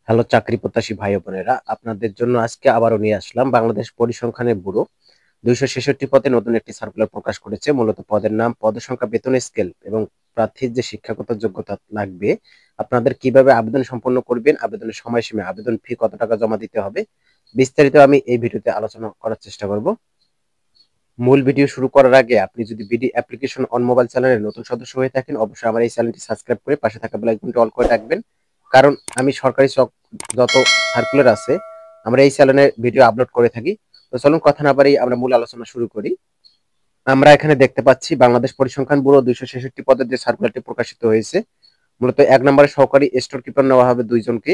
Hello চাকরি প্রত্যাশী ভাই ও বোনেরা, আপনাদের জন্য আজকে আবারও নিয়ে আসলাম বাংলাদেশ পরিসংখ্যানের ব্যুরো 266 পদে নতুন একটি সার্কুলার প্রকাশ করেছে। মূলত পদের নাম, পদের সংখ্যা, বেতন স্কেল এবং প্রার্থীর যে শিক্ষাগত যোগ্যতা লাগবে, আপনাদের কিভাবে আবেদন সম্পন্ন করবেন, আবেদনের সময়সীমা, আবেদন ফি কত টাকা জমা দিতে হবে, বিস্তারিত আমি এই ভিডিওতে আলোচনা করার চেষ্টা করব। মূল ভিডিও শুরু করার আগে আপনি যদি বিডি অ্যাপ্লিকেশন অন মোবাইল চ্যানেলের নতুন সদস্য হয়ে থাকেন, অবশ্যই আমার এই চ্যানেলটি সাবস্ক্রাইব করে পাশে থাকা বেল আইকনটি অল করে রাখবেন। কারণ আমি সরকারি যত সার্কুলার আছে আমরা এই চ্যানেলে ভিডিও আপলোড করে থাকি। তো চলুন কথা না বাড়িয়ে আমরা মূল আলোচনা শুরু করি। আমরা এখানে দেখতে পাচ্ছি বাংলাদেশ পরিসংখ্যান ব্যুরো 266 পদের যে সার্কুলারটি প্রকাশিত হয়েছে। মূলত 1 নম্বরে সহকারী স্টোর কিপার নেওয়া হবে 2 জনকে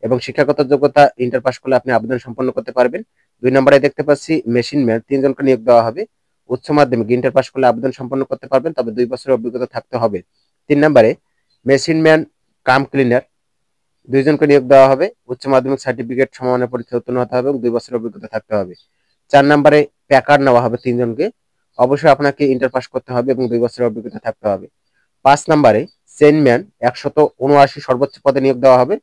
এবং শিক্ষাগত যোগ্যতা ইন্টার পাস করলে আপনি আবেদন সম্পন্ন করতে পারবেন। 2 নম্বরে দেখতে পাচ্ছি মেশিন ম্যান 3 জনকে নিয়োগ দেওয়া হবে। উচ্চ মাধ্যমিক ইন্টার পাস করলে আবেদন সম্পন্ন করতে পারবেন, তবে 2 বছরের অভিজ্ঞতা থাকতে হবে। 3 নম্বরে মেশিন ম্যান কাম ক্লিনার 2 জনকে নিয়োগ দেওয়া হবে। উচ্চ মাধ্যমিক সার্টিফিকেট সমমানের পরীক্ষা উত্তীর্ণ হতে হবে এবং 2 বছরের অভিজ্ঞতা থাকতে হবে। 4 নম্বরে প্যাকার নেওয়া হবে 3 জনকে। অবশ্যই আপনাকে ইন্টার পাস করতে হবে এবং 2 বছরের অভিজ্ঞতা থাকতে হবে। 5 নম্বরে চেইনম্যান 179 সর্বোচ্চ পদে নিয়োগ দেওয়া হবে।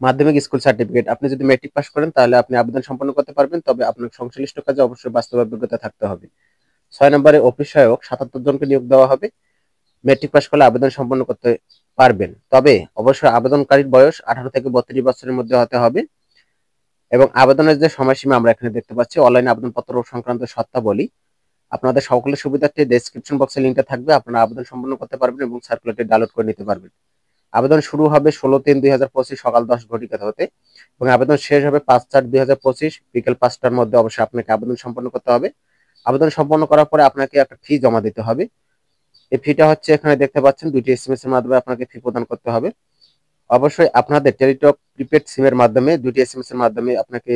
মাধ্যমিক স্কুল সার্টিফিকেট, আপনি যদি মেট্রিক পাস করেন তাহলে আপনি আবেদন সম্পন্ন করতে পারবেন, তবে আপনার সংশ্লিষ্ট কাজে অবশ্যই বাস্তব অভিজ্ঞতা থাকতে হবে। 6 নম্বরে অফিস সহায়ক 77 জনকে নিয়োগ দেওয়া হবে। মেট্রিক পাস করলে আবেদন সম্পন্ন করতে পারবেন, তবে অবশ্যই আবেদনকারীর বয়স 18 থেকে 32 বছরের মধ্যে হতে হবে। এবং আবেদনের যে সময়সীমা আমরা এখানে দেখতে পাচ্ছি, অনলাইনে আবেদনপত্র সংক্রান্ত শর্তাবলী আপনাদের সকলের সুবিধার্থে ডেসক্রিপশন বক্সে লিঙ্কটা থাকবে, আপনারা আবেদন সম্পন্ন করতে পারবেন এবং সার্কুলারটি ডাউনলোড করে নিতে পারবেন। আবেদন শুরু হবে 16/3/2025 সকাল 10 ঘটিকা হতে এবং আবেদন শেষ হবে 5/4/2025 বিকেল 5টার মধ্যে। অবশ্যই আপনাকে আবেদন সম্পন্ন করতে হবে। আবেদন সম্পন্ন করার পরে আপনাকে একটা ফি জমা দিতে হবে। এই ফিটা হচ্ছে এখানে দেখতে পাচ্ছেন, 2টি এসএমএস এর মাধ্যমে আপনাকে ফি প্রদান করতে হবে। অবশ্যই আপনাদের টেলিটক প্রিপেড সিমের মাধ্যমে 2টি এসএমএস এর মাধ্যমে আপনাকে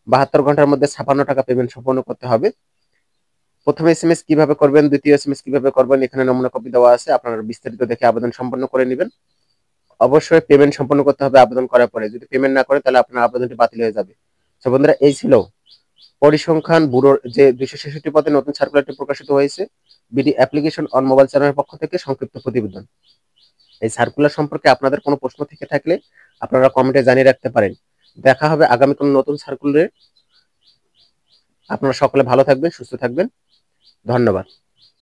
72 ঘন্টার মধ্যে 56 টাকা পেমেন্ট সম্পন্ন করতে হবে। প্রথম এসএমএস কিভাবে করবেন, দ্বিতীয় এসএমএস কিভাবে করবেন, এখানে নমুনা কপি দেওয়া আছে, আপনারা বিস্তারিত দেখে আবেদন সম্পন্ন করে নেবেন। অবশ্যই পেমেন্ট সম্পন্ন করতে হবে আবেদন করার পরে। যদি পেমেন্ট না করে তাহলে আপনার আবেদনটি বাতিল হয়ে যাবে। তো বন্ধুরা, এই ছিল পরিসংখ্যান ব্যুরোর যে 266 পদে নতুন সার্কুলারটি প্রকাশিত হয়েছে বিডি অ্যাপ্লিকেশন অন মোবাইল চ্যানেলের পক্ষ থেকে সংক্ষিপ্ত প্রতিবেদন। এই সার্কুলার সম্পর্কে আপনাদের কোনো প্রশ্ন থেকে থাকলে আপনারা কমেন্টে জানিয়ে রাখতে পারেন। দেখা হবে আগামী কোনো নতুন সার্কুলারে। আপনারা সকলে ভালো থাকবেন, সুস্থ থাকবেন। ধন্যবাদ।